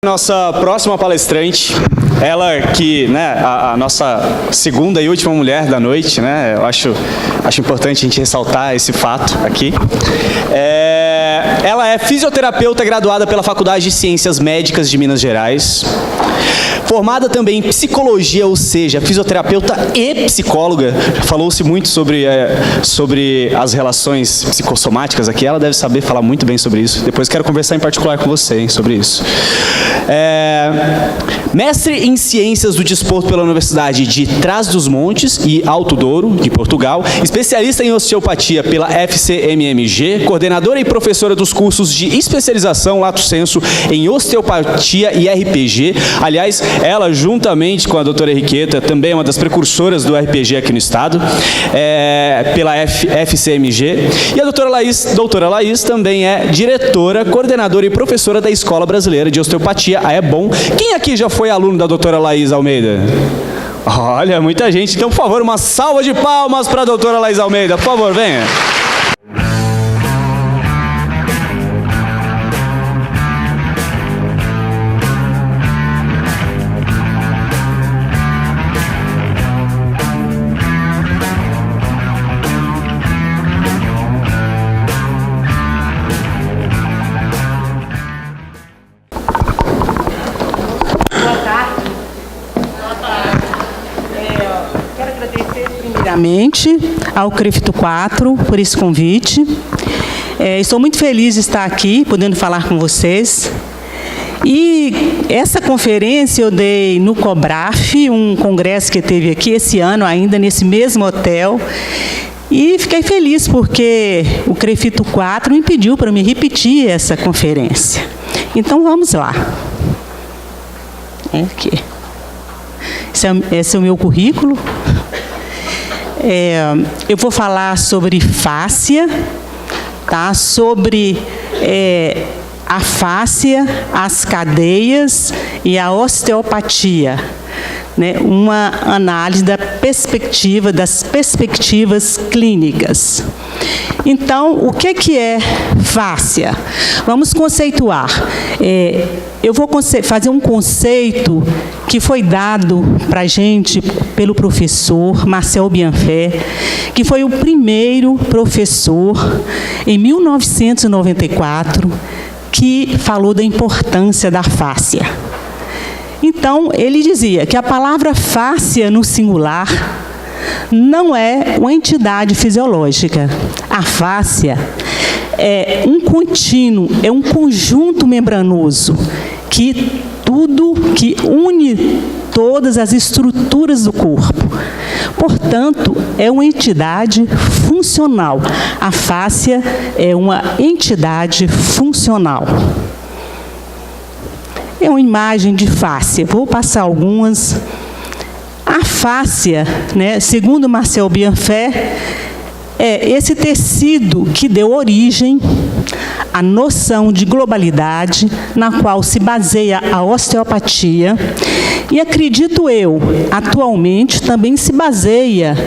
Nossa próxima palestrante, ela que, né, a nossa segunda e última mulher da noite, né, eu acho importante a gente ressaltar esse fato aqui. Ela é fisioterapeuta graduada pela Faculdade de Ciências Médicas de Minas Gerais, formada também em psicologia, ou seja, fisioterapeuta e psicóloga. Falou-se muito sobre as relações psicossomáticas aqui, ela deve saber falar muito bem sobre isso. Depois quero conversar em particular com você, hein, sobre isso. Mestre em Ciências do Desporto pela Universidade de Trás-os-Montes e Alto Douro, de Portugal, especialista em osteopatia pela FCMMG, coordenadora e professora dos cursos de especialização Lato Sensu em osteopatia e RPG. Aliás, ela, juntamente com a doutora Henriqueta, também é uma das precursoras do RPG aqui no estado, pela FCMG. E a doutora Laís também é diretora, coordenadora e professora da Escola Brasileira de Osteopatia, a EBOM. Quem aqui já foi aluno da doutora Laís Almeida? Olha, muita gente. Então, por favor, uma salva de palmas para a doutora Laís Almeida. Por favor, venha. Ao CREFITO 4 por esse convite. Estou muito feliz de estar aqui, podendo falar com vocês. E essa conferência eu dei no COBRAF, um congresso que teve aqui esse ano, ainda nesse mesmo hotel. E fiquei feliz porque o CREFITO 4 me pediu para me repetir essa conferência. Então, vamos lá. Aqui. Esse é o meu currículo. Eu vou falar sobre fáscia, tá? Sobre a fáscia, as cadeias e a osteopatia, né? Uma análise das perspectivas clínicas. Então, o que é fáscia? Vamos conceituar. Eu vou fazer um conceito que foi dado para a gente pelo professor Marcel Bianfé, que foi o primeiro professor, em 1994, que falou da importância da fáscia. Então, ele dizia que a palavra fáscia no singular não é uma entidade fisiológica. A fáscia é um contínuo, é um conjunto membranoso que une todas as estruturas do corpo. Portanto, é uma entidade funcional. A fáscia é uma entidade funcional. É uma imagem de fáscia. Vou passar algumas. A fáscia, né, segundo Marcel Bianfé, é esse tecido que deu origem à noção de globalidade, na qual se baseia a osteopatia, e acredito eu, atualmente também se baseia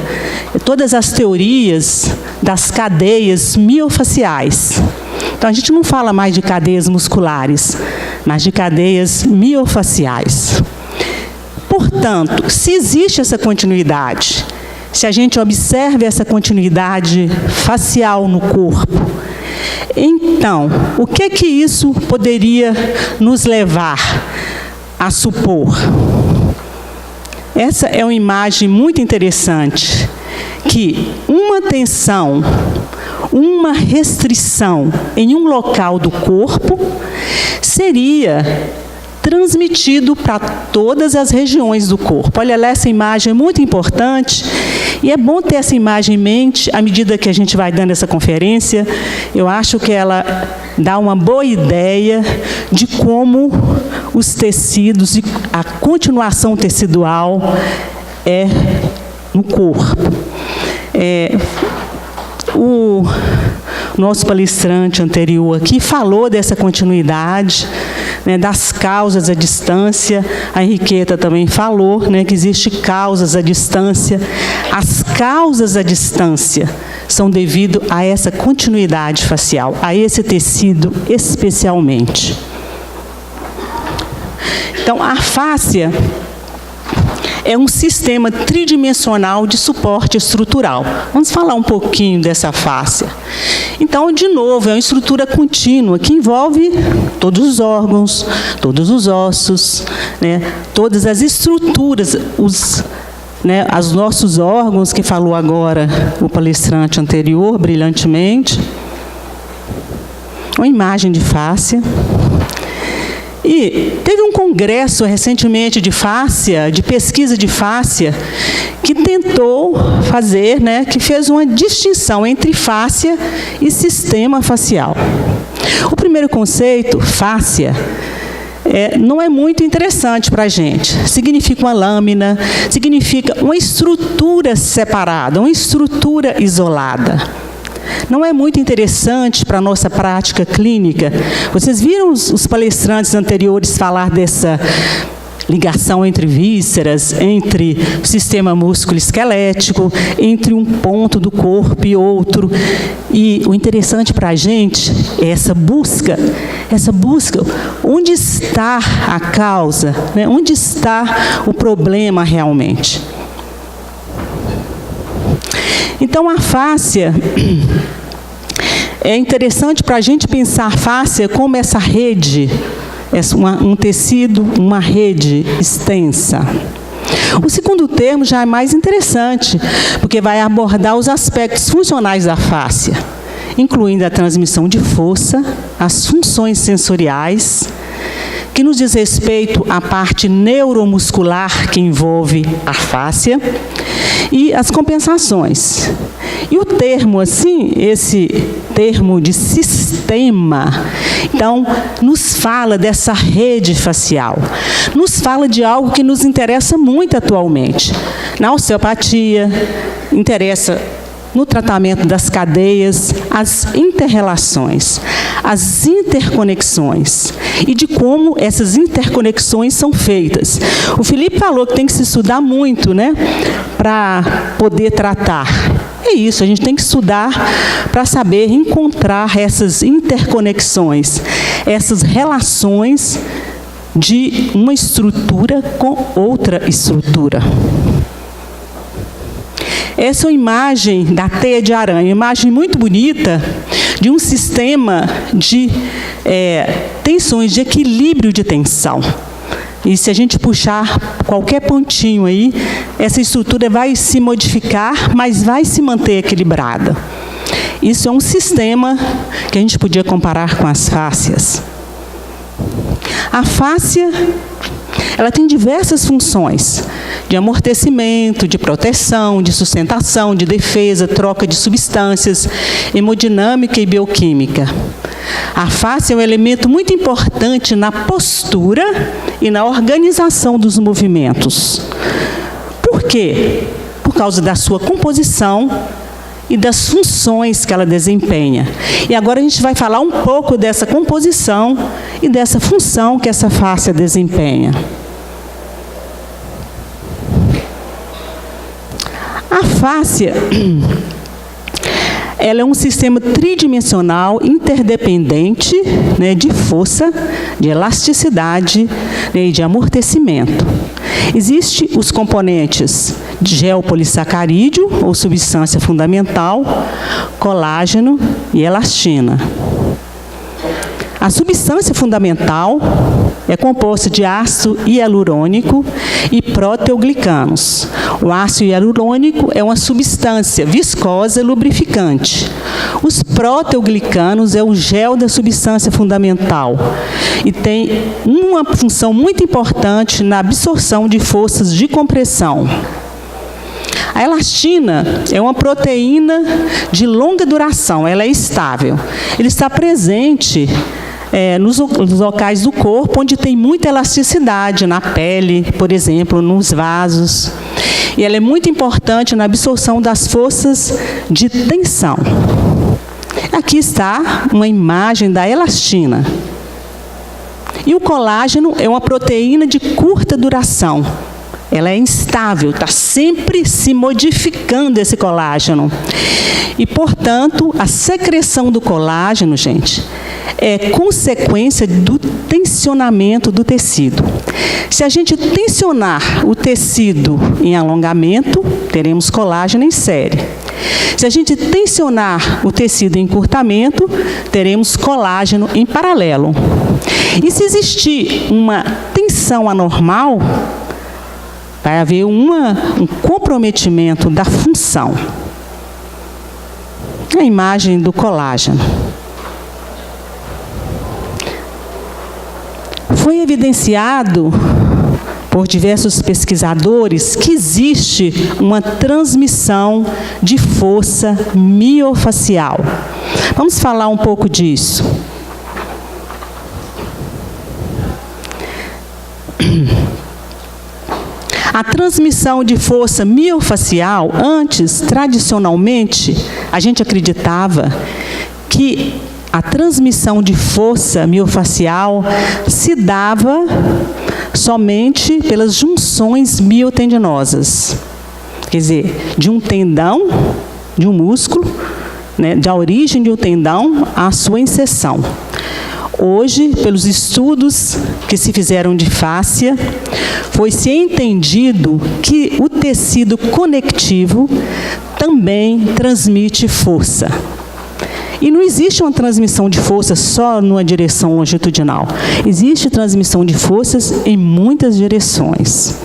todas as teorias das cadeias miofaciais. Então, a gente não fala mais de cadeias musculares, mas de cadeias miofaciais. Portanto, se existe essa continuidade, se a gente observa essa continuidade facial no corpo, então, o que isso poderia nos levar a supor? Essa é uma imagem muito interessante, que uma tensão, uma restrição em um local do corpo seria transmitido para todas as regiões do corpo. Olha lá, essa imagem é muito importante, e é bom ter essa imagem em mente à medida que a gente vai dando essa conferência. Eu acho que ela dá uma boa ideia de como os tecidos, a continuação tecidual é no corpo. O nosso palestrante anterior aqui falou dessa continuidade, né, das causas à distância. A Henriqueta também falou, né, que existe causas à distância. As causas à distância são devido a essa continuidade facial, a esse tecido especialmente. Então, a fáscia é um sistema tridimensional de suporte estrutural. Vamos falar um pouquinho dessa fáscia. Então, de novo, é uma estrutura contínua que envolve todos os órgãos, todos os ossos, né, todas as estruturas, os nossos órgãos, que falou agora o palestrante anterior, brilhantemente. Uma imagem de fáscia. E teve um congresso recentemente de fáscia, de pesquisa de fáscia, que tentou fazer, que fez uma distinção entre fáscia e sistema facial. O primeiro conceito, fáscia, não é muito interessante para a gente. Significa uma lâmina, significa uma estrutura separada, uma estrutura isolada. Não é muito interessante para a nossa prática clínica. Vocês viram os palestrantes anteriores falar dessa ligação entre vísceras, entre o sistema músculo-esquelético, entre um ponto do corpo e outro. E o interessante para a gente é essa busca, onde está a causa, onde está o problema realmente. Então, a fáscia, é interessante para a gente pensar a fáscia como essa rede, um tecido, uma rede extensa. O segundo termo já é mais interessante, porque vai abordar os aspectos funcionais da fáscia, incluindo a transmissão de força, as funções sensoriais, que nos diz respeito à parte neuromuscular que envolve a fáscia, e as compensações. E o termo, esse termo de sistema, então, nos fala dessa rede facial, nos fala de algo que nos interessa muito atualmente. Na osteopatia, interessa no tratamento das cadeias, as interrelações, as interconexões e de como essas interconexões são feitas. O Felipe falou que tem que se estudar muito, para poder tratar. É isso, a gente tem que estudar para saber encontrar essas interconexões, essas relações de uma estrutura com outra estrutura. Essa é uma imagem da teia de aranha, uma imagem muito bonita de um sistema de tensões, de equilíbrio de tensão. E se a gente puxar qualquer pontinho aí, essa estrutura vai se modificar, mas vai se manter equilibrada. Isso é um sistema que a gente podia comparar com as fáscias. A fáscia, ela tem diversas funções, de amortecimento, de proteção, de sustentação, de defesa, troca de substâncias, hemodinâmica e bioquímica. A fáscia é um elemento muito importante na postura e na organização dos movimentos. Por quê? Por causa da sua composição e das funções que ela desempenha. E agora a gente vai falar um pouco dessa composição e dessa função que essa fáscia desempenha. A fáscia, ela é um sistema tridimensional interdependente, de força, de elasticidade, e de amortecimento. Existem os componentes de gel polissacarídeo, ou substância fundamental, colágeno e elastina. A substância fundamental é composta de ácido hialurônico e proteoglicanos. O ácido hialurônico é uma substância viscosa e lubrificante. Os proteoglicanos é o gel da substância fundamental e tem uma função muito importante na absorção de forças de compressão. A elastina é uma proteína de longa duração, ela é estável. Ele está presente nos locais do corpo onde tem muita elasticidade, na pele, por exemplo, nos vasos. E ela é muito importante na absorção das forças de tensão. Aqui está uma imagem da elastina. E o colágeno é uma proteína de curta duração. Ela é instável, está sempre se modificando esse colágeno. E, portanto, a secreção do colágeno, gente, é consequência do tensionamento do tecido. Se a gente tensionar o tecido em alongamento, teremos colágeno em série. Se a gente tensionar o tecido em encurtamento, teremos colágeno em paralelo. E se existir uma tensão anormal, vai haver um comprometimento da função. A imagem do colágeno. Foi evidenciado por diversos pesquisadores que existe uma transmissão de força miofacial. Vamos falar um pouco disso. A transmissão de força miofacial, antes, tradicionalmente, a gente acreditava que a transmissão de força miofacial se dava somente pelas junções miotendinosas. Quer dizer, de um tendão, de um músculo, né, da origem de um tendão à sua inserção. Hoje, pelos estudos que se fizeram de fáscia, foi-se entendido que o tecido conectivo também transmite força. E não existe uma transmissão de força só numa direção longitudinal. Existe transmissão de forças em muitas direções.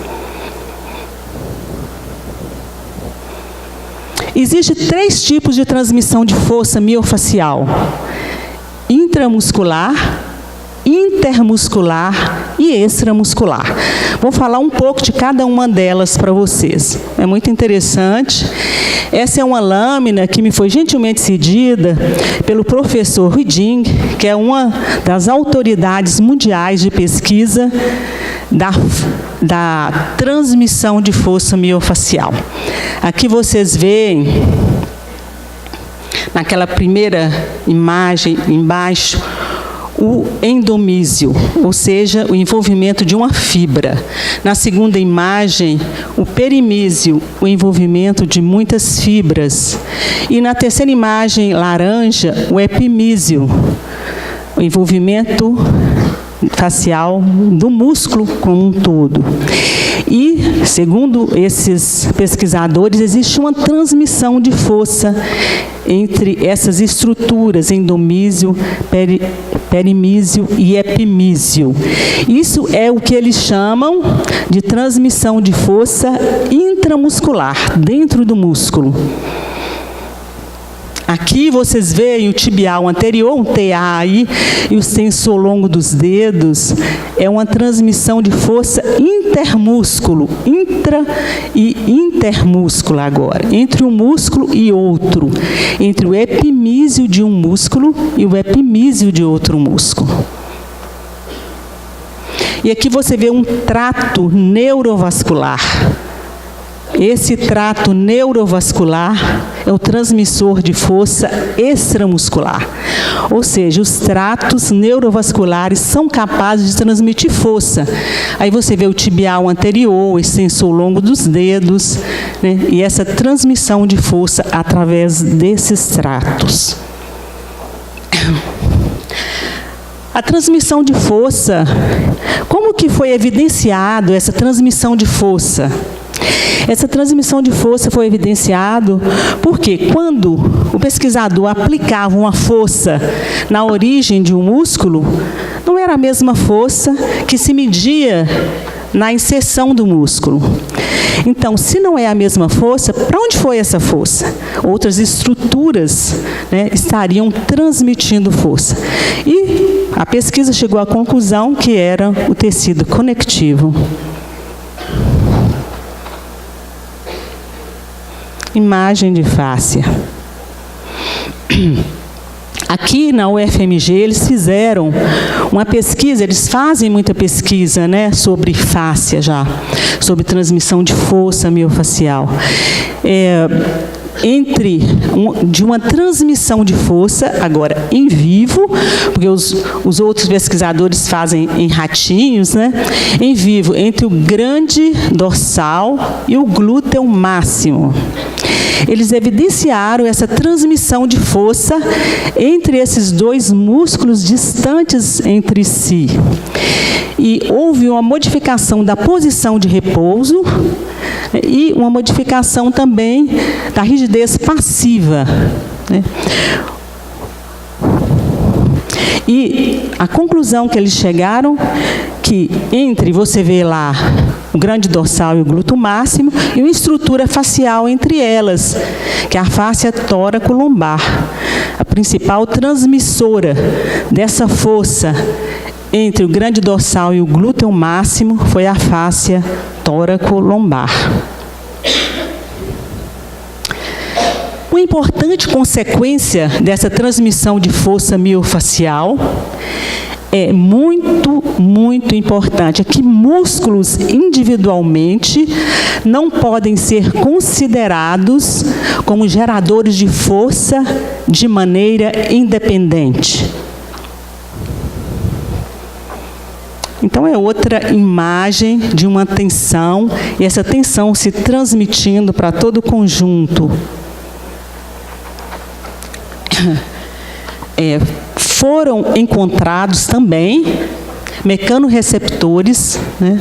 Existem 3 tipos de transmissão de força miofacial: intramuscular, intermuscular e extramuscular. Vou falar um pouco de cada uma delas para vocês. É muito interessante. Essa é uma lâmina que me foi gentilmente cedida pelo professor Ruiding, que é uma das autoridades mundiais de pesquisa da transmissão de força miofacial. Aqui vocês veem, naquela primeira imagem embaixo, o endomísio, ou seja, o envolvimento de uma fibra. Na segunda imagem, o perimísio, o envolvimento de muitas fibras. E na terceira imagem, laranja, o epimísio, o envolvimento facial do músculo como um todo. E, segundo esses pesquisadores, existe uma transmissão de força entre essas estruturas, endomísio, perimísio e epimísio. Isso é o que eles chamam de transmissão de força intramuscular, dentro do músculo. Aqui vocês veem o tibial anterior, um TA aí, e o sensor longo dos dedos. É uma transmissão de força intermúsculo, intra e intermúsculo agora, entre um músculo e outro, entre o epimísio de um músculo e o epimísio de outro músculo. E aqui você vê um trato neurovascular. Esse trato neurovascular é o transmissor de força extramuscular. Ou seja, os tratos neurovasculares são capazes de transmitir força. Aí você vê o tibial anterior, o extensor longo dos dedos, né? E essa transmissão de força através desses tratos. A transmissão de força, como que foi evidenciado essa transmissão de força? Essa transmissão de força foi evidenciado porque quando o pesquisador aplicava uma força na origem de um músculo, não era a mesma força que se media na inserção do músculo. Então, se não é a mesma força, para onde foi essa força? Outras estruturas, né, estariam transmitindo força. E a pesquisa chegou à conclusão que era o tecido conectivo. Imagem de fáscia. Aqui na UFMG eles fizeram uma pesquisa, eles fazem muita pesquisa, né, sobre fáscia já, sobre transmissão de força miofacial. De uma transmissão de força, agora em vivo, porque os outros pesquisadores fazem em ratinhos, né? Em vivo, entre o grande dorsal e o glúteo máximo. Eles evidenciaram essa transmissão de força entre esses dois músculos distantes entre si. e houve uma modificação da posição de repouso e uma modificação também da rigidez passiva, né? E a conclusão que eles chegaram, que entre, você vê lá, o grande dorsal e o glúteo máximo, e uma estrutura facial entre elas, que é a fáscia tóraco-lombar. A principal transmissora dessa força entre o grande dorsal e o glúteo máximo foi a fáscia tóraco-lombar. Uma importante consequência dessa transmissão de força miofacial é muito importante, é que músculos individualmente não podem ser considerados como geradores de força de maneira independente. Então, é outra imagem de uma tensão, e essa tensão se transmitindo para todo o conjunto. Foram encontrados também mecanorreceptores, né,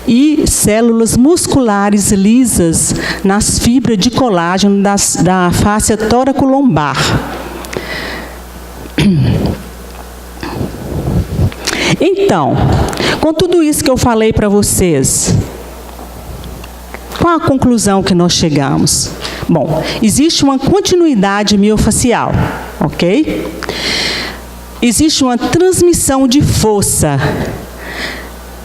e células musculares lisas nas fibras de colágeno da fáscia tóraco-lombar. Então, com tudo isso que eu falei para vocês, qual a conclusão que nós chegamos? Bom, existe uma continuidade miofacial, ok? Existe uma transmissão de força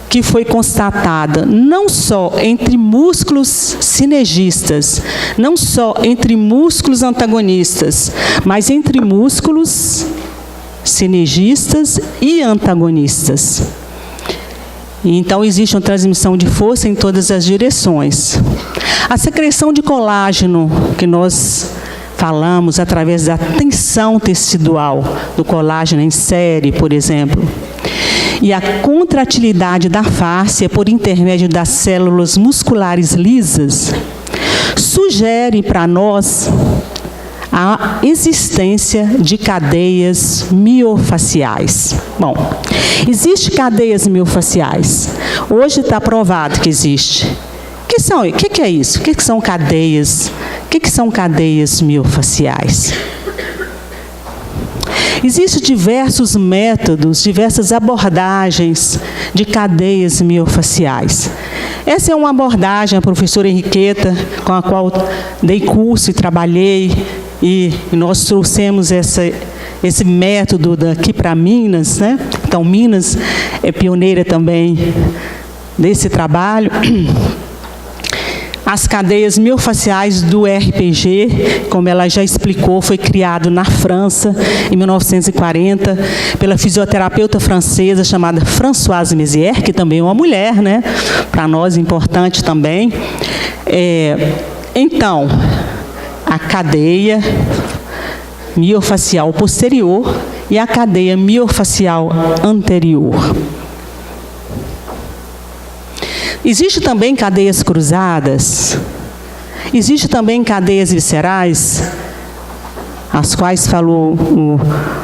que foi constatada não só entre músculos sinergistas, não só entre músculos antagonistas, mas entre músculos sinergistas e antagonistas. Então, existe uma transmissão de força em todas as direções. A secreção de colágeno, que nós falamos através da tensão tecidual do colágeno em série, por exemplo, e a contratilidade da fáscia por intermédio das células musculares lisas, sugere para nós a existência de cadeias miofaciais. Bom, existem cadeias miofaciais. Hoje está provado que existe. O que é isso? O que são cadeias? O que são cadeias miofaciais? Existem diversos métodos, diversas abordagens de cadeias miofaciais. Essa é uma abordagem, a professora Henriqueta, com a qual dei curso e trabalhei, e nós trouxemos esse método daqui para Minas, né? Então, Minas é pioneira também desse trabalho. As cadeias miofaciais do RPG, como ela já explicou, foi criado na França, em 1940, pela fisioterapeuta francesa chamada Françoise Mézières, que também é uma mulher, né? Para nós, importante também. Então, a cadeia miofacial posterior e a cadeia miofacial anterior. Existem também cadeias cruzadas, existem também cadeias viscerais, as quais falou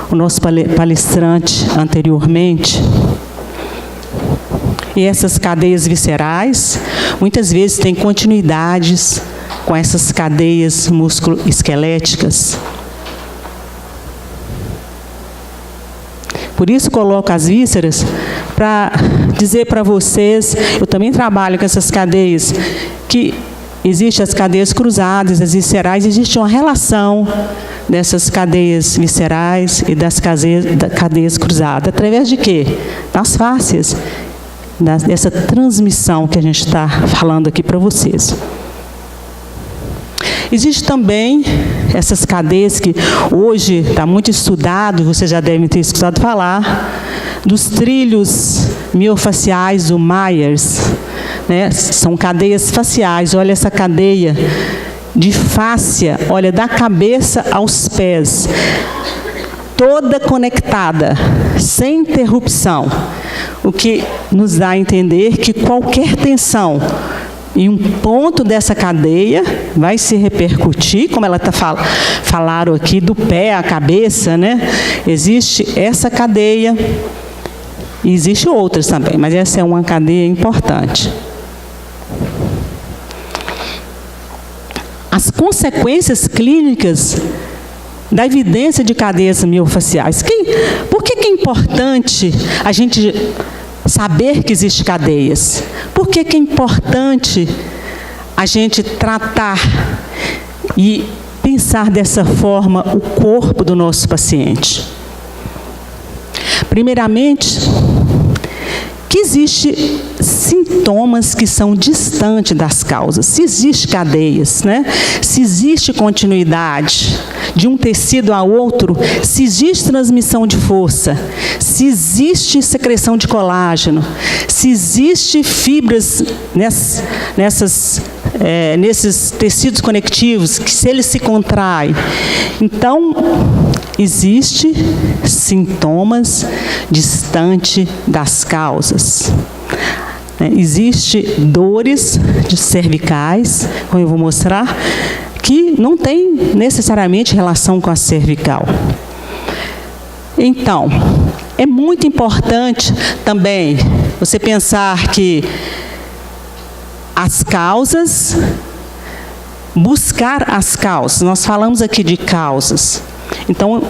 o nosso palestrante anteriormente. E essas cadeias viscerais, muitas vezes, têm continuidades com essas cadeias musculoesqueléticas. Por isso, coloco as vísceras para dizer para vocês, eu também trabalho com essas cadeias, que existem as cadeias cruzadas, as viscerais, existe uma relação dessas cadeias viscerais e das cadeias cruzadas. Através de quê? Das fáscias, dessa transmissão que a gente está falando aqui para vocês. Existem também essas cadeias que hoje está muito estudado, vocês já devem ter escutado falar, dos trilhos miofaciais do Myers, né? São cadeias faciais. Olha essa cadeia de fáscia, olha, da cabeça aos pés, toda conectada, sem interrupção, o que nos dá a entender que qualquer tensão em um ponto dessa cadeia vai se repercutir, como ela falaram aqui, do pé à cabeça, né? Existe essa cadeia E existem outras também, mas essa é uma cadeia importante. As consequências clínicas da evidência de cadeias miofaciais. Por que é importante a gente saber que existem cadeias? Por que é importante a gente tratar e pensar dessa forma o corpo do nosso paciente? Primeiramente, que existem sintomas que são distantes das causas. Se existem cadeias, né? Se existe continuidade de um tecido a outro, se existe transmissão de força, se existe secreção de colágeno, se existe fibras nesses tecidos conectivos, que se eles se contraem. Então, existe sintomas distantes das causas. Existe dores cervicais, como eu vou mostrar, que não tem necessariamente relação com a cervical. Então, é muito importante também você pensar que as causas, buscar as causas. Nós falamos aqui de causas. Então,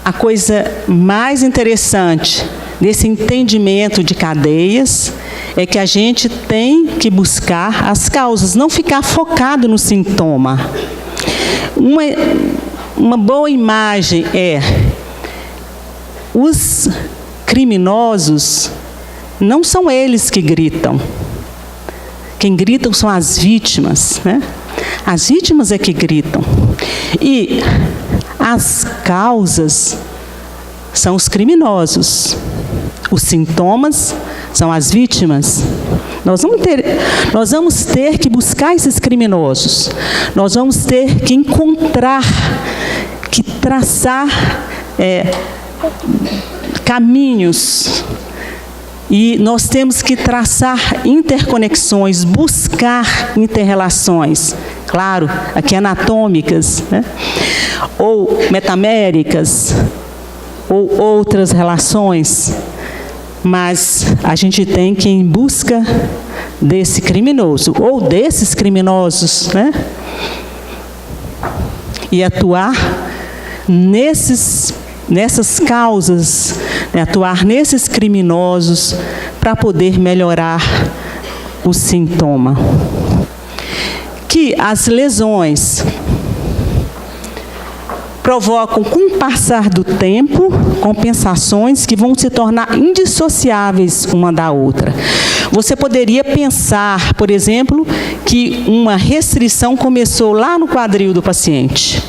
a coisa mais interessante desse entendimento de cadeias é que a gente tem que buscar as causas, não ficar focado no sintoma. Uma boa imagem é: os criminosos, não são eles que gritam. Quem gritam são as vítimas, né? As vítimas é que gritam. E as causas são os criminosos. Os sintomas são as vítimas. Nós vamos ter que buscar esses criminosos. Nós vamos ter que encontrar, que traçar caminhos. E nós temos que traçar interconexões, buscar interrelações. Claro, aqui anatômicas, né? Ou metaméricas, ou outras relações. Mas a gente tem que ir em busca desse criminoso, ou desses criminosos, né? E atuar nessas causas, né? Atuar nesses criminosos para poder melhorar o sintoma. Que as lesões provocam, com o passar do tempo, compensações que vão se tornar indissociáveis uma da outra. Você poderia pensar, por exemplo, que uma restrição começou lá no quadril do paciente,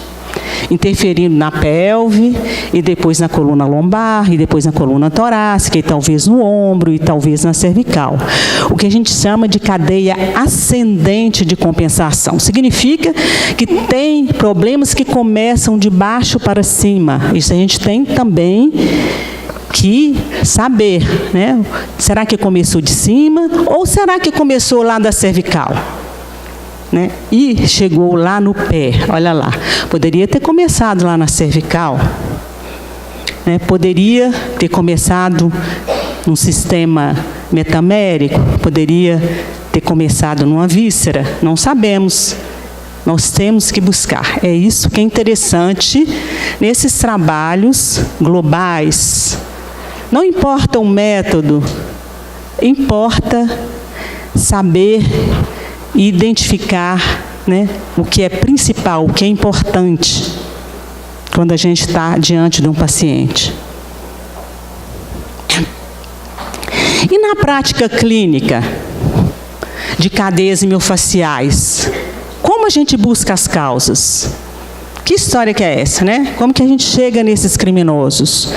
interferindo na pelve, e depois na coluna lombar, e depois na coluna torácica, e talvez no ombro, e talvez na cervical. O que a gente chama de cadeia ascendente de compensação. Significa que tem problemas que começam de baixo para cima. Isso a gente tem também que saber, né? Será que começou de cima, ou será que começou lá da cervical? Né? E chegou lá no pé, olha lá, poderia ter começado lá na cervical, né? Poderia ter começado num sistema metamérico, poderia ter começado numa víscera, não sabemos, nós temos que buscar. É isso que é interessante nesses trabalhos globais. Não importa o método, importa saber e identificar, né, o que é principal, o que é importante, quando a gente está diante de um paciente. E na prática clínica de cadeias miofaciais, como a gente busca as causas? Que história que é essa, né? Como que a gente chega nesses criminosos?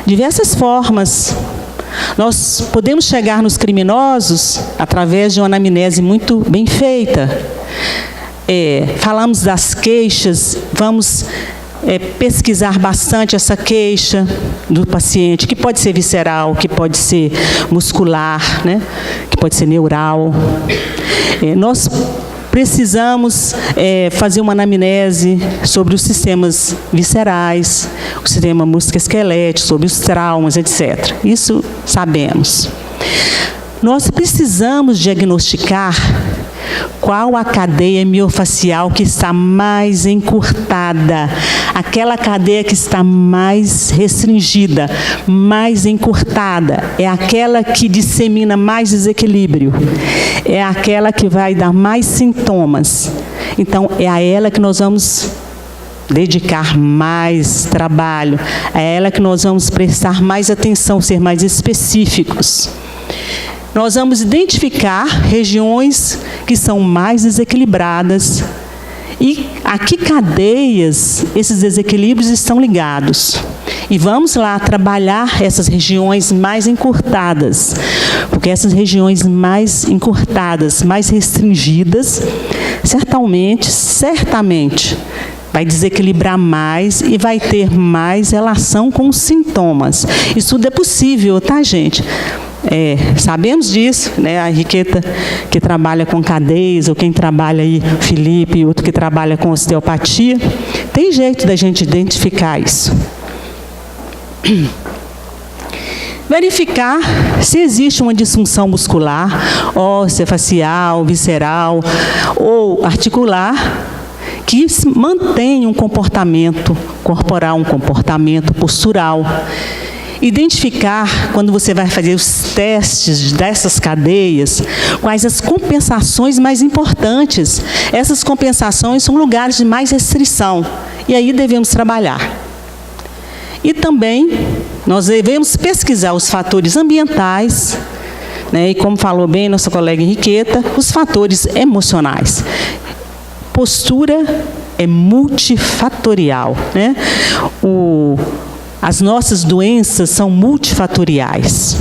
Diversas formas. Nós podemos chegar nos criminosos através de uma anamnese muito bem feita. Falamos das queixas, vamos pesquisar bastante essa queixa do paciente, que pode ser visceral, que pode ser muscular, né? Que pode ser neural. Nós precisamos fazer uma anamnese sobre os sistemas viscerais, o sistema musculoesquelético, sobre os traumas, etc. Isso sabemos. Nós precisamos diagnosticar qual a cadeia miofascial que está mais encurtada, aquela cadeia que está mais restringida, mais encurtada, é aquela que dissemina mais desequilíbrio, é aquela que vai dar mais sintomas. Então, é a ela que nós vamos dedicar mais trabalho, é a ela que nós vamos prestar mais atenção, ser mais específicos. Nós vamos identificar regiões que são mais desequilibradas e a que cadeias esses desequilíbrios estão ligados. E vamos lá trabalhar essas regiões mais encurtadas, porque essas regiões mais encurtadas, mais restringidas, certamente, vai desequilibrar mais e vai ter mais relação com os sintomas. Isso tudo é possível, tá, gente? Sabemos disso, né? A Henriqueta, que trabalha com cadeias, ou quem trabalha aí, Felipe, e outro que trabalha com osteopatia, tem jeito da gente identificar isso. Verificar se existe uma disfunção muscular, óssea, facial, visceral ou articular, que mantém um comportamento corporal, um comportamento postural. Identificar, quando você vai fazer os testes dessas cadeias, quais as compensações mais importantes. Essas compensações são lugares de mais restrição, e aí devemos trabalhar. E também, nós devemos pesquisar os fatores ambientais, né, e como falou bem nossa colega Henriqueta, os fatores emocionais. Postura é multifatorial, né? As nossas doenças são multifatoriais.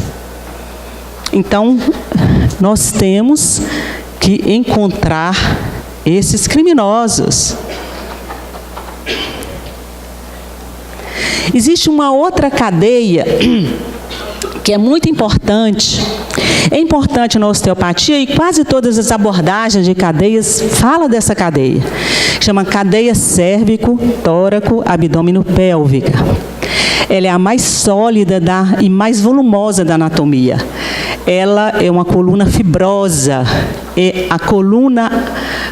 Então, nós temos que encontrar esses criminosos. Existe uma outra cadeia que é muito importante. É importante na osteopatia e quase todas as abordagens de cadeias falam dessa cadeia. Chama cadeia cérvico-tóraco-abdômeno-pélvica. Ela é a mais sólida e mais volumosa da anatomia. Ela é uma coluna fibrosa. É a coluna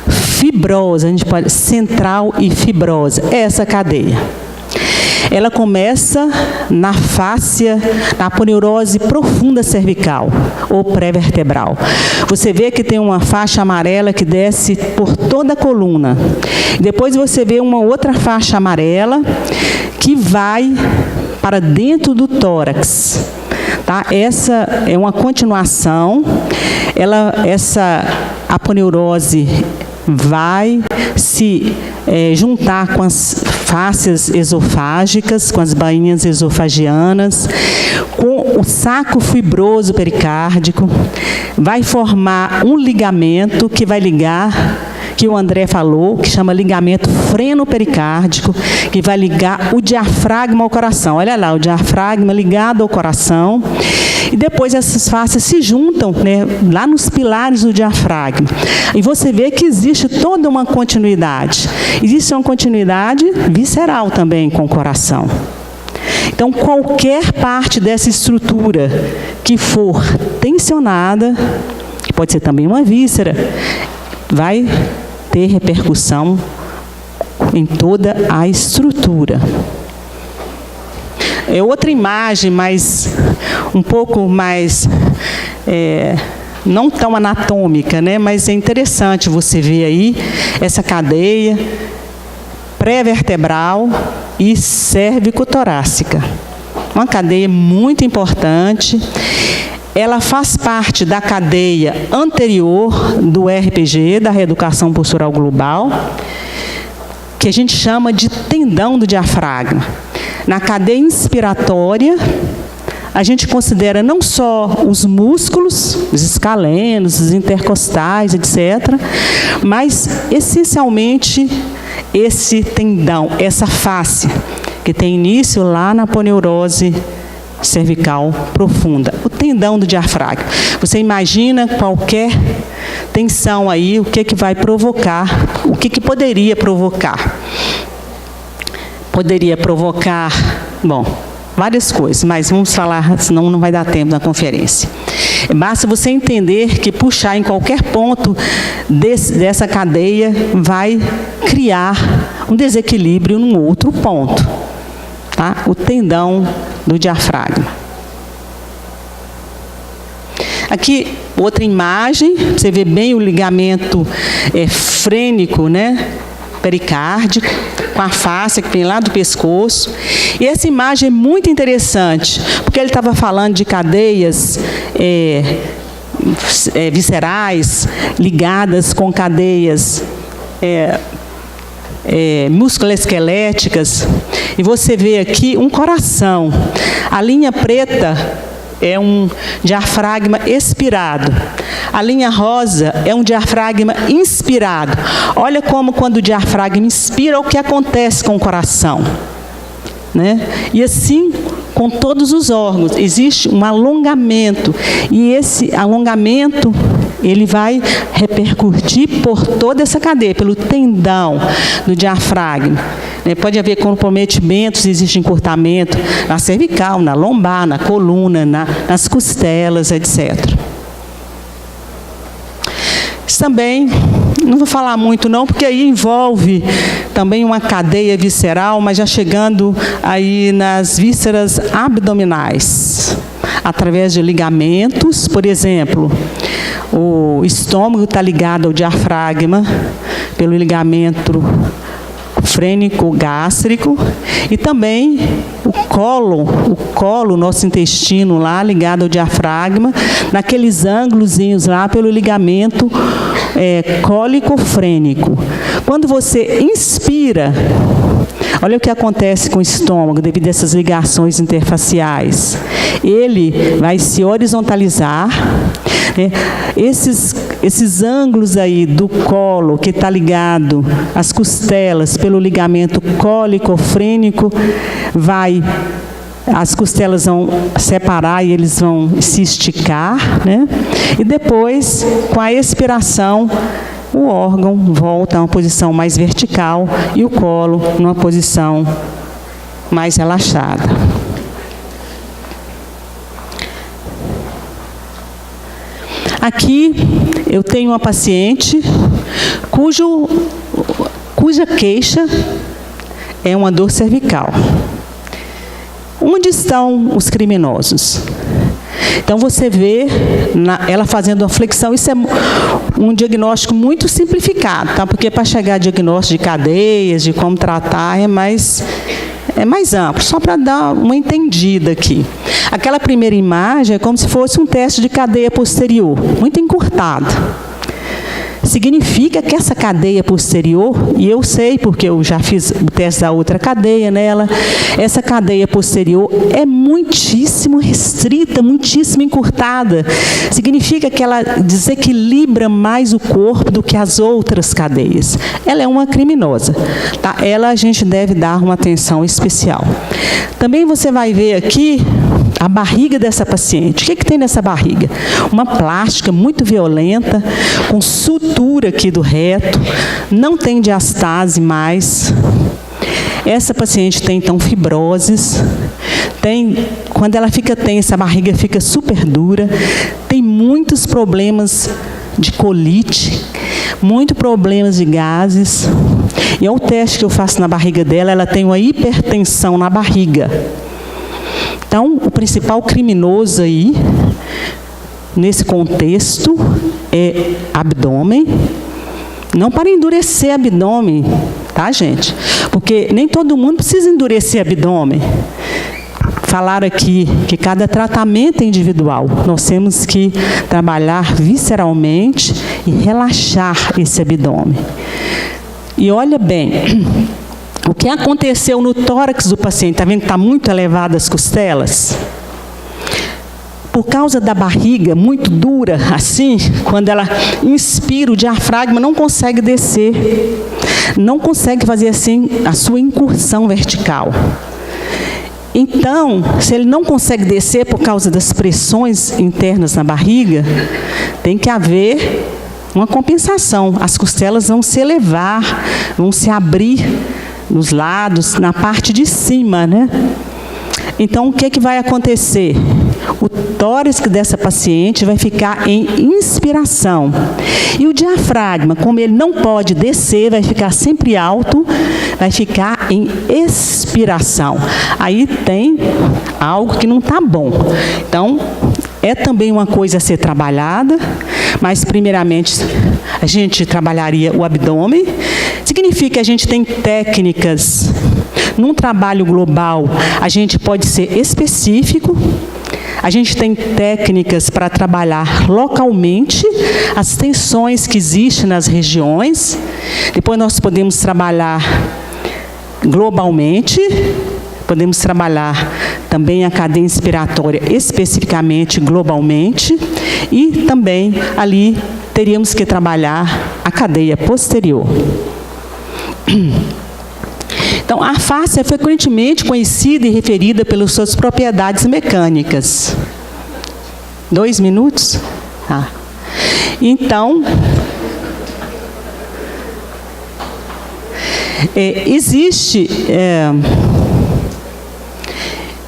fibrosa, a gente pode central e fibrosa. É essa cadeia. Ela começa na fáscia, na aponeurose profunda cervical ou pré-vertebral. Você vê que tem uma faixa amarela que desce por toda a coluna. Depois você vê uma outra faixa amarela que vai para dentro do tórax. Tá? Essa é uma continuação. Essa aponeurose vai se juntar com as fáscias esofágicas, com as bainhas esofagianas, com o saco fibroso pericárdico, vai formar um ligamento que vai ligar, que o André falou, que chama ligamento freno-pericárdico, que vai ligar o diafragma ao coração. Olha lá, o diafragma ligado ao coração. E depois essas fáscias se juntam, né, lá nos pilares do diafragma. E você vê que existe toda uma continuidade. Existe uma continuidade visceral também com o coração. Então, qualquer parte dessa estrutura que for tensionada, que pode ser também uma víscera, vai ter repercussão em toda a estrutura. É outra imagem, mas um pouco mais, não tão anatômica, né? Mas é interessante você ver aí essa cadeia pré-vertebral e cérvico-torácica. Uma cadeia muito importante. Ela faz parte da cadeia anterior do RPG, da reeducação postural global, que a gente chama de tendão do diafragma. Na cadeia inspiratória, a gente considera não só os músculos, os escalenos, os intercostais, etc., mas, essencialmente, esse tendão, essa face, que tem início lá na aponeurose cervical profunda, o tendão do diafragma. Você imagina qualquer tensão aí, o que vai provocar, o que poderia provocar? Poderia provocar, bom, várias coisas, mas vamos falar, senão não vai dar tempo na conferência. Basta você entender que puxar em qualquer ponto dessa cadeia vai criar um desequilíbrio num outro ponto, tá? O tendão do diafragma. Aqui, outra imagem, você vê bem o ligamento frênico, né? Pericárdico, com a face que vem lá do pescoço. E essa imagem é muito interessante, porque ele estava falando de cadeias viscerais ligadas com cadeias musculoesqueléticas. E você vê aqui um coração. A linha preta é um diafragma expirado. A linha rosa é um diafragma inspirado. Olha como quando o diafragma inspira, o que acontece com o coração, né? E assim com todos os órgãos, existe um alongamento. E esse alongamento, ele vai repercutir por toda essa cadeia, pelo tendão do diafragma. Pode haver comprometimentos, existe encurtamento na cervical, na lombar, na coluna, nas costelas, etc. Isso também, não vou falar muito não, porque aí envolve também uma cadeia visceral, mas já chegando aí nas vísceras abdominais, através de ligamentos. Por exemplo, o estômago está ligado ao diafragma pelo ligamento frênico gástrico, e também o colo, nosso intestino lá, ligado ao diafragma, naqueles ângulozinhos lá, pelo ligamento cólico-frênico. Quando você inspira, olha o que acontece com o estômago, devido a essas ligações interfaciais. Ele vai se horizontalizar, né? Esses ângulos aí do colo, que está ligado às costelas pelo ligamento cólico-frênico, as costelas vão separar e eles vão se esticar, né? E depois, com a expiração, o órgão volta a uma posição mais vertical e o colo numa posição mais relaxada. Aqui eu tenho uma paciente cuja queixa é uma dor cervical. Onde estão os criminosos? Então você vê ela fazendo uma flexão. Isso é um diagnóstico muito simplificado, tá? Porque para chegar a diagnóstico de cadeias, de como tratar, é mais amplo, só para dar uma entendida aqui. Aquela primeira imagem é como se fosse um teste de cadeia posterior, muito encurtado. Significa que essa cadeia posterior, e eu sei porque eu já fiz o teste da outra cadeia nela, essa cadeia posterior é muitíssimo restrita, muitíssimo encurtada. Significa que ela desequilibra mais o corpo do que as outras cadeias. Ela é uma criminosa, tá? Ela a gente deve dar uma atenção especial. Também você vai ver aqui a barriga dessa paciente. O que tem nessa barriga? Uma plástica muito violenta, com sutura aqui do reto, não tem diastase mais. Essa paciente tem, então, fibroses. Quando ela fica tensa, a barriga fica super dura. Tem muitos problemas de colite, muitos problemas de gases. E é o teste que eu faço na barriga dela, ela tem uma hipertensão na barriga. Então, o principal criminoso aí, nesse contexto, é abdômen. Não para endurecer abdômen, tá, gente? Porque nem todo mundo precisa endurecer abdômen. Falaram aqui que cada tratamento é individual. Nós temos que trabalhar visceralmente e relaxar esse abdômen. E olha bem, o que aconteceu no tórax do paciente? Está vendo que está muito elevado as costelas? Por causa da barriga muito dura, assim, quando ela inspira, o diafragma não consegue descer, não consegue fazer assim a sua incursão vertical. Então, se ele não consegue descer por causa das pressões internas na barriga, tem que haver uma compensação. As costelas vão se elevar, vão se abrir nos lados, na parte de cima, né? Então, o que vai acontecer? O tórax dessa paciente vai ficar em inspiração. E o diafragma, como ele não pode descer, vai ficar sempre alto, vai ficar em expiração. Aí tem algo que não está bom. Então, é também uma coisa a ser trabalhada, mas primeiramente a gente trabalharia o abdômen. Significa que a gente tem técnicas. Num trabalho global, a gente pode ser específico. A gente tem técnicas para trabalhar localmente as tensões que existem nas regiões. Depois nós podemos trabalhar globalmente. Podemos trabalhar também a cadeia inspiratória especificamente, globalmente, e também ali teríamos que trabalhar a cadeia posterior. Então, a face é frequentemente conhecida e referida pelas suas propriedades mecânicas. 2 minutos? Ah. Então, existe...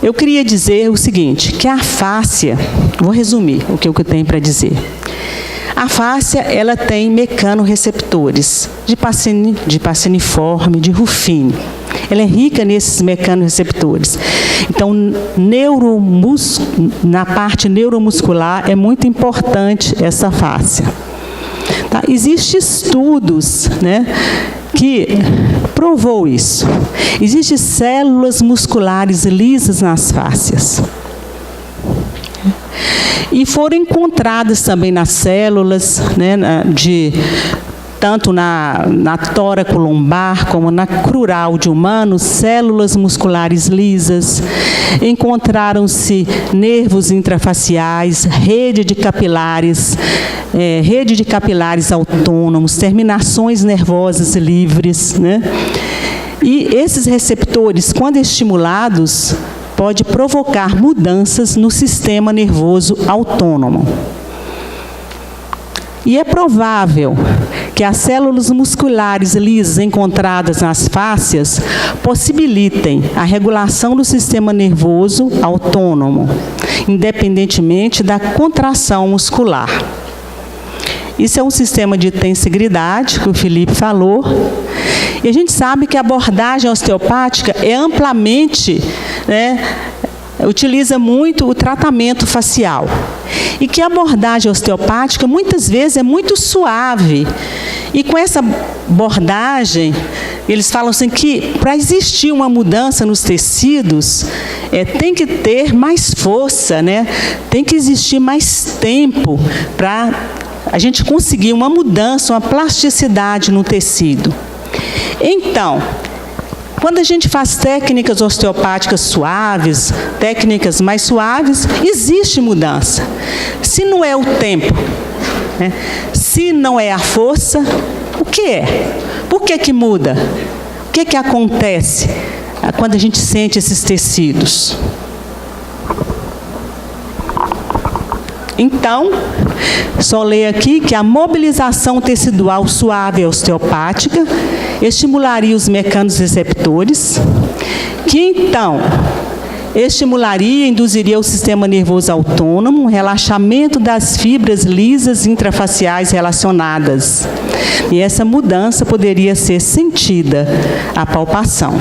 eu queria dizer o seguinte, que a fáscia, vou resumir o que eu tenho para dizer. A fáscia, ela tem mecanorreceptores de passiniforme, de Ruffini. Ela é rica nesses mecanorreceptores. Então, na parte neuromuscular, é muito importante essa fáscia. Tá? Existem estudos, né, que provou isso. Existem células musculares lisas nas fáscias. E foram encontradas também nas células, né, tanto na tórax lombar como na crural de humanos, células musculares lisas. Encontraram-se nervos intrafaciais, rede de capilares autônomos, terminações nervosas livres, né? E esses receptores, quando estimulados, pode provocar mudanças no sistema nervoso autônomo. E é provável que as células musculares lisas encontradas nas fáscias possibilitem a regulação do sistema nervoso autônomo, independentemente da contração muscular. Isso é um sistema de tensigridade, que o Felipe falou. E a gente sabe que a abordagem osteopática é amplamente, né, utiliza muito o tratamento facial. E que a abordagem osteopática, muitas vezes, é muito suave. E com essa abordagem, eles falam assim que, para existir uma mudança nos tecidos, tem que ter mais força, né? Tem que existir mais tempo para a gente conseguir uma mudança, uma plasticidade no tecido. Então, quando a gente faz técnicas osteopáticas suaves, técnicas mais suaves, existe mudança. Se não é o tempo, né? Se não é a força, o que é? Por que muda? O que acontece quando a gente sente esses tecidos? Então, só ler aqui que a mobilização tecidual suave osteopática estimularia os mecanorreceptores, que então estimularia e induziria o sistema nervoso autônomo, um relaxamento das fibras lisas intrafaciais relacionadas. E essa mudança poderia ser sentida à palpação.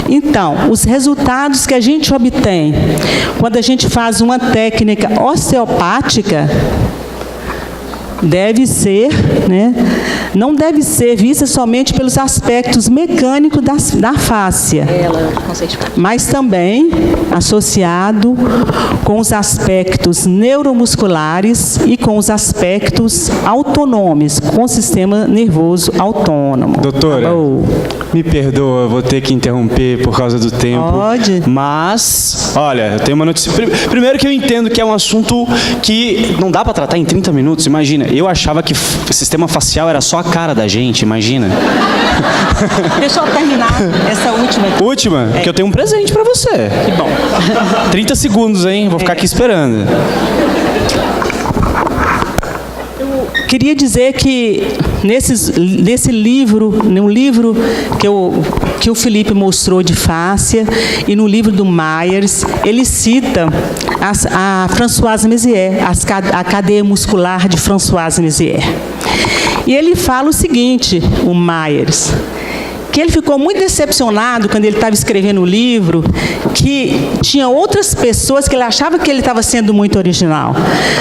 Então, os resultados que a gente obtém quando a gente faz uma técnica osteopática deve ser, né, não deve ser vista somente pelos aspectos mecânicos da fáscia, mas também associado com os aspectos neuromusculares e com os aspectos autonômicos, com o sistema nervoso autônomo. Doutora, me perdoa, vou ter que interromper por causa do tempo. Pode. Mas, olha, eu tenho uma notícia. Primeiro que eu entendo que é um assunto que não dá para tratar em 30 minutos, imagina. Eu achava que o sistema facial era só a cara da gente, imagina. Deixa eu terminar essa última aqui. Última? Que eu tenho um presente para você. Que bom. 30 segundos, hein? Vou ficar aqui esperando. queria dizer que nesse livro, no livro que o Felipe mostrou de fáscia e no livro do Myers, ele cita a Françoise Mézières, a cadeia muscular de Françoise Mézières. E ele fala o seguinte, o Myers, que ele ficou muito decepcionado quando ele estava escrevendo o livro, que tinha outras pessoas, que ele achava que ele estava sendo muito original,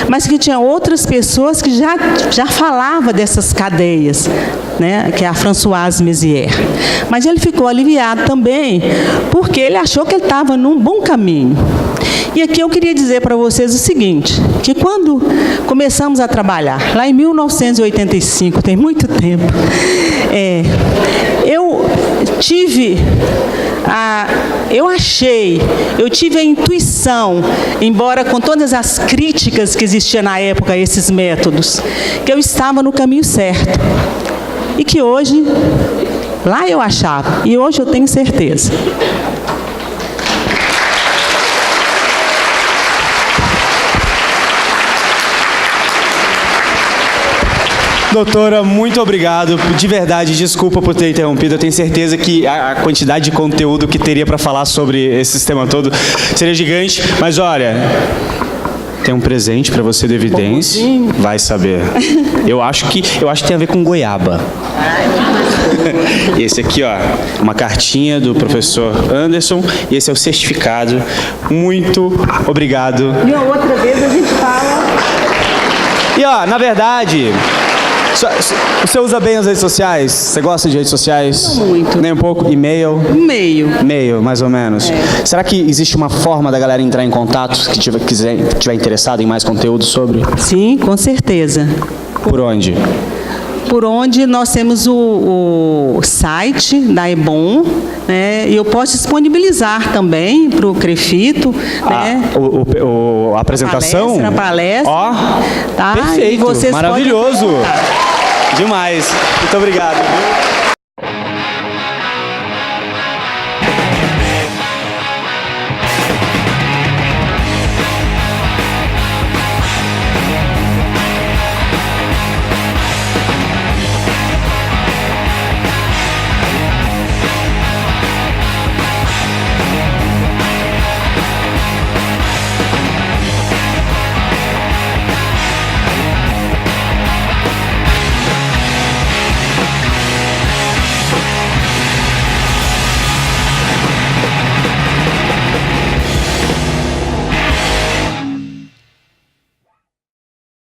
mas que tinha outras pessoas que já falavam dessas cadeias, né, que é a Françoise Mézières. Mas ele ficou aliviado também, porque ele achou que ele estava num bom caminho. E aqui eu queria dizer para vocês o seguinte, que quando começamos a trabalhar, lá em 1985, tem muito tempo, eu tive a intuição, embora com todas as críticas que existiam na época a esses métodos, que eu estava no caminho certo. E que hoje, lá eu achava, e hoje eu tenho certeza. Doutora, muito obrigado. De verdade, desculpa por ter interrompido. Eu tenho certeza que a quantidade de conteúdo que teria para falar sobre esse sistema todo seria gigante. Mas olha, tem um presente para você de evidência. Vai saber. Eu acho que tem a ver com goiaba. Esse aqui, ó, uma cartinha do professor Anderson, e esse é o certificado. Muito obrigado. E a outra vez a gente fala... E ó, na verdade... Você usa bem as redes sociais? Você gosta de redes sociais? Não muito. Nem um pouco? E-mail? Meio, mais ou menos. Será que existe uma forma da galera entrar em contato, que tiver interessado em mais conteúdo sobre? Sim, com certeza. Por onde? Por onde nós temos o site da EBON, né? E eu posso disponibilizar também para o CREFITO, né? A apresentação? A palestra. Ó, tá? perfeito, E vocês maravilhoso. Demais. Muito obrigado.